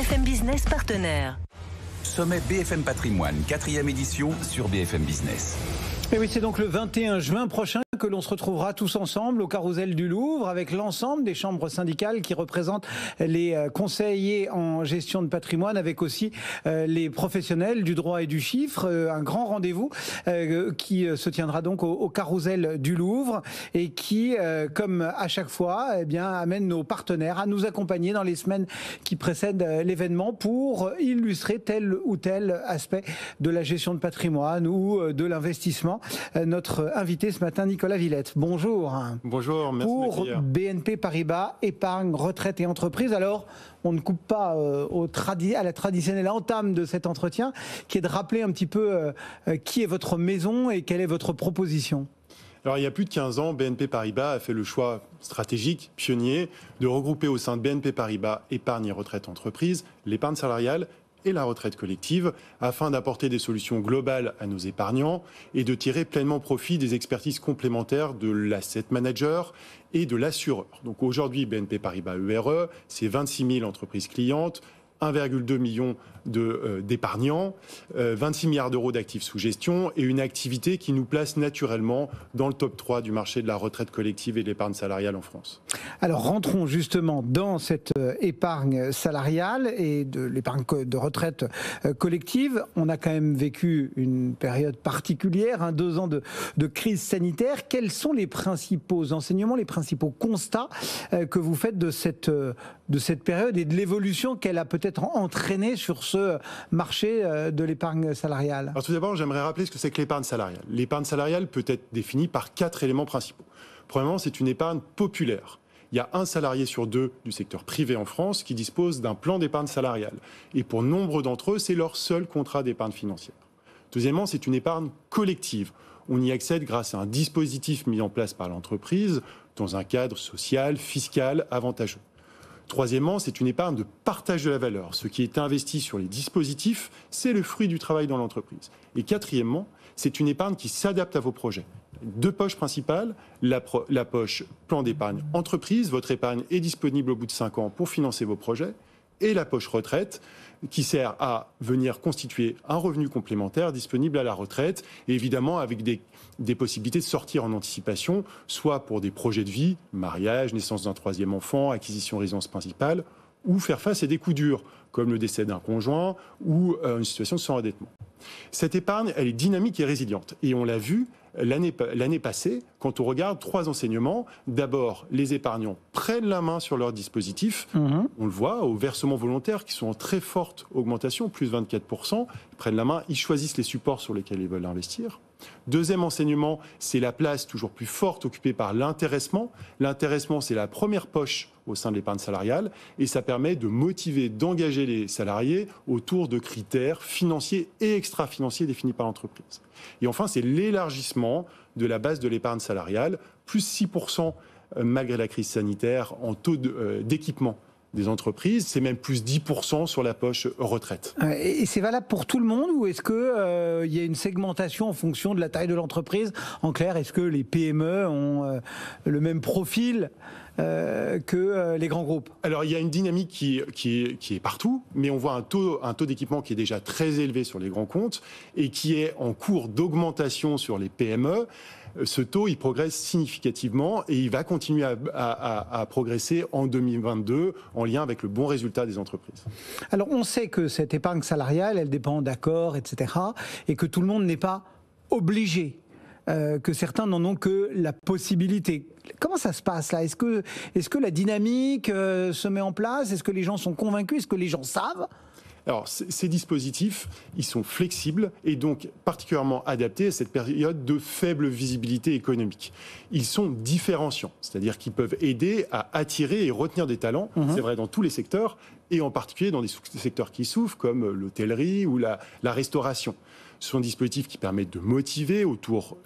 BFM Business partenaire. Sommet BFM Patrimoine, 4e édition sur BFM Business. Et oui, c'est donc le 21 juin prochain que l'on se retrouvera tous ensemble au Carrousel du Louvre avec l'ensemble des chambres syndicales qui représentent les conseillers en gestion de patrimoine, avec aussi les professionnels du droit et du chiffre. Un grand rendez-vous qui se tiendra donc au Carrousel du Louvre et qui, comme à chaque fois, eh bien, amène nos partenaires à nous accompagner dans les semaines qui précèdent l'événement pour illustrer tel ou tel aspect de la gestion de patrimoine ou de l'investissement. Notre invité ce matin, Nicolas Villette. Bonjour. Bonjour, merci de m'accueillir. Pour BNP Paribas, épargne, retraite et entreprise. Alors, on ne coupe pas à la traditionnelle entame de cet entretien, qui est de rappeler un petit peu qui est votre maison et quelle est votre proposition. Alors, il y a plus de 15 ans, BNP Paribas a fait le choix stratégique, pionnier, de regrouper au sein de BNP Paribas épargne et retraite entreprise, l'épargne salariale et la retraite collective, afin d'apporter des solutions globales à nos épargnants et de tirer pleinement profit des expertises complémentaires de l'asset manager et de l'assureur. Donc aujourd'hui, BNP Paribas ERE, c'est 26 000 entreprises clientes, 1,2 million d'épargnants, 26 milliards d'euros d'actifs sous gestion et une activité qui nous place naturellement dans le top 3 du marché de la retraite collective et de l'épargne salariale en France. Alors rentrons justement dans cette épargne salariale et de l'épargne de retraite collective. On a quand même vécu une période particulière, 2 ans de crise sanitaire. Quels sont les principaux enseignements, les principaux constats que vous faites de cette période et de l'évolution qu'elle a peut-être entraînée sur ce marché de l'épargne salariale? Alors tout d'abord, j'aimerais rappeler ce que c'est que l'épargne salariale. L'épargne salariale peut être définie par 4 éléments principaux. Premièrement, c'est une épargne populaire. Il y a 1 salarié sur 2 du secteur privé en France qui dispose d'un plan d'épargne salariale. Et pour nombre d'entre eux, c'est leur seul contrat d'épargne financière. Deuxièmement, c'est une épargne collective. On y accède grâce à un dispositif mis en place par l'entreprise dans un cadre social, fiscal avantageux. Troisièmement, c'est une épargne de partage de la valeur. Ce qui est investi sur les dispositifs, c'est le fruit du travail dans l'entreprise. Et quatrièmement, c'est une épargne qui s'adapte à vos projets. 2 poches principales, la poche plan d'épargne entreprise, votre épargne est disponible au bout de 5 ans pour financer vos projets, et la poche retraite, qui sert à venir constituer un revenu complémentaire disponible à la retraite, et évidemment avec des possibilités de sortir en anticipation, soit pour des projets de vie, mariage, naissance d'un 3e enfant, acquisition résidence principale, ou faire face à des coups durs, comme le décès d'un conjoint ou une situation de surendettement. Cette épargne, elle est dynamique et résiliente. Et on l'a vu l'année passée, quand on regarde 3 enseignements. D'abord, les épargnants prennent la main sur leur dispositif. On le voit aux versements volontaires qui sont en très forte augmentation, plus 24%. Ils prennent la main, ils choisissent les supports sur lesquels ils veulent investir. Deuxième enseignement, c'est la place toujours plus forte occupée par l'intéressement. L'intéressement, c'est la première poche au sein de l'épargne salariale et ça permet de motiver, d'engager les salariés autour de critères financiers et extra-financiers définis par l'entreprise. Et enfin, c'est l'élargissement de la base de l'épargne salariale, plus 6% malgré la crise sanitaire en taux d'équipement des entreprises, c'est même plus 10% sur la poche retraite. Et c'est valable pour tout le monde ou est-ce que y a une segmentation en fonction de la taille de l'entreprise? En clair, est-ce que les PME ont le même profil que les grands groupes? Alors, il y a une dynamique qui est partout, mais on voit un taux d'équipement qui est déjà très élevé sur les grands comptes et qui est en cours d'augmentation sur les PME. Ce taux, il progresse significativement et il va continuer à progresser en 2022 en lien avec le bon résultat des entreprises. Alors, on sait que cette épargne salariale, elle dépend d'accords, etc. et que tout le monde n'est pas obligé. Que certains n'en ont que la possibilité. Comment ça se passe là? Est-ce que la dynamique se met en place? Est-ce que les gens sont convaincus? Est-ce que les gens savent? Alors, ces dispositifs, ils sont flexibles et donc particulièrement adaptés à cette période de faible visibilité économique. Ils sont différenciants, c'est-à-dire qu'ils peuvent aider à attirer et retenir des talents. C'est vrai dans tous les secteurs et en particulier dans des secteurs qui souffrent comme l'hôtellerie ou la restauration. Ce sont des dispositifs qui permettent de motiver autour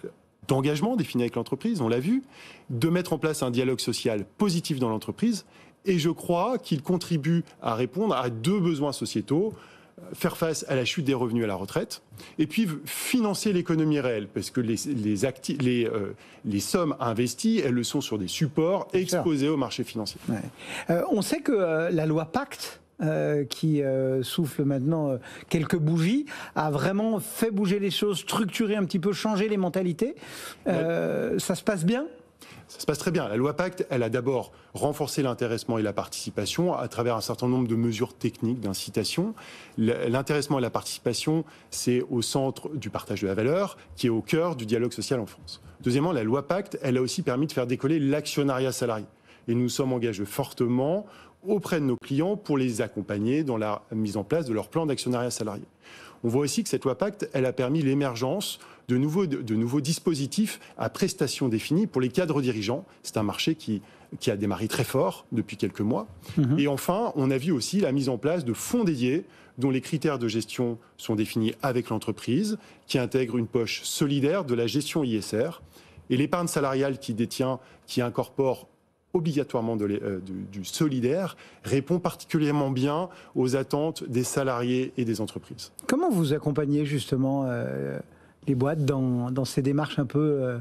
d'engagements définis avec l'entreprise, on l'a vu, de mettre en place un dialogue social positif dans l'entreprise. Et je crois qu'il contribue à répondre à 2 besoins sociétaux, faire face à la chute des revenus à la retraite, et puis financer l'économie réelle, parce que les sommes investies, elles le sont sur des supports exposés au marché financier. On sait que la loi Pacte qui souffle maintenant quelques bougies, a vraiment fait bouger les choses, structuré un petit peu, changé les mentalités. Ça se passe bien ? Ça se passe très bien. La loi Pacte, elle a d'abord renforcé l'intéressement et la participation à travers un certain nombre de mesures techniques d'incitation. L'intéressement et la participation, c'est au centre du partage de la valeur, qui est au cœur du dialogue social en France. Deuxièmement, la loi Pacte, elle a aussi permis de faire décoller l'actionnariat salarié. Et nous sommes engagés fortement auprès de nos clients pour les accompagner dans la mise en place de leur plan d'actionnariat salarié. On voit aussi que cette loi Pacte, elle a permis l'émergence de nouveaux dispositifs à prestations définies pour les cadres dirigeants. C'est un marché qui a démarré très fort depuis quelques mois. Et enfin, on a vu aussi la mise en place de fonds dédiés dont les critères de gestion sont définis avec l'entreprise, qui intègrent une poche solidaire de la gestion ISR. Et l'épargne salariale qui incorpore obligatoirement du solidaire, répond particulièrement bien aux attentes des salariés et des entreprises. Comment vous accompagnez justement les boîtes dans ces démarches un peu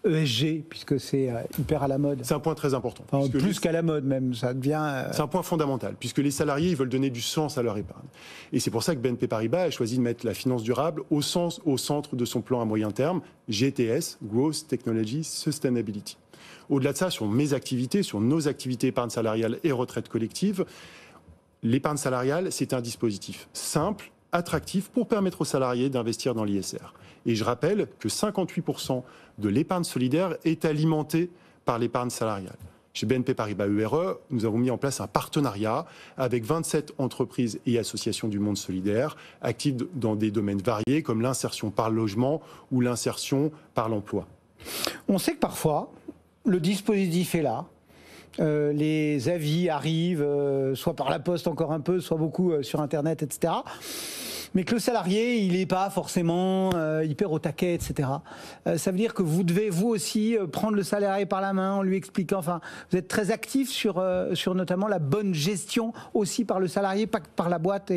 ESG, puisque c'est hyper à la mode? C'est un point très important. Enfin, plus qu'à la mode même, ça devient... C'est un point fondamental, puisque les salariés ils veulent donner du sens à leur épargne. Et c'est pour ça que BNP Paribas a choisi de mettre la finance durable au centre de son plan à moyen terme, GTS, Growth Technology Sustainability. Au-delà de ça, sur mes activités, sur nos activités épargne salariale et retraite collective, l'épargne salariale, c'est un dispositif simple, attractif pour permettre aux salariés d'investir dans l'ISR. Et je rappelle que 58% de l'épargne solidaire est alimentée par l'épargne salariale. Chez BNP Paribas URE, nous avons mis en place un partenariat avec 27 entreprises et associations du monde solidaire, actives dans des domaines variés comme l'insertion par le logement ou l'insertion par l'emploi. On sait que parfois, le dispositif est là. Les avis arrivent, soit par la poste encore un peu, soit beaucoup sur Internet, etc. Mais que le salarié, il n'est pas forcément hyper au taquet, etc. Ça veut dire que vous devez, vous aussi, prendre le salarié par la main en lui expliquant... Enfin, vous êtes très actif sur notamment la bonne gestion aussi par le salarié, pas que par la boîte.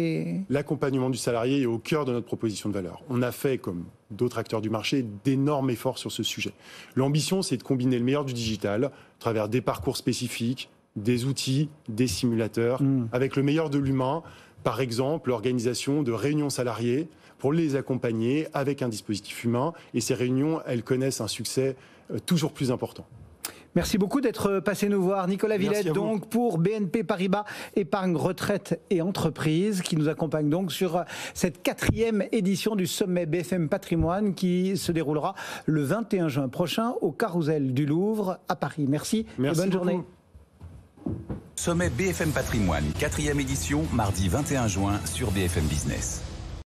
L'accompagnement du salarié est au cœur de notre proposition de valeur. On a fait, comme d'autres acteurs du marché, d'énormes efforts sur ce sujet. L'ambition, c'est de combiner le meilleur du digital à travers des parcours spécifiques, des outils, des simulateurs, avec le meilleur de l'humain. Par exemple, l'organisation de réunions salariées pour les accompagner avec un dispositif humain. Et ces réunions, elles connaissent un succès toujours plus important. Merci beaucoup d'être passé nous voir. Nicolas Villette, donc, pour BNP Paribas Épargne Retraite et Entreprise, qui nous accompagne donc sur cette 4e édition du sommet BFM Patrimoine qui se déroulera le 21 juin prochain au Carrousel du Louvre à Paris. Merci et bonne journée. Sommet BFM Patrimoine, 4e édition, mardi 21 juin sur BFM Business.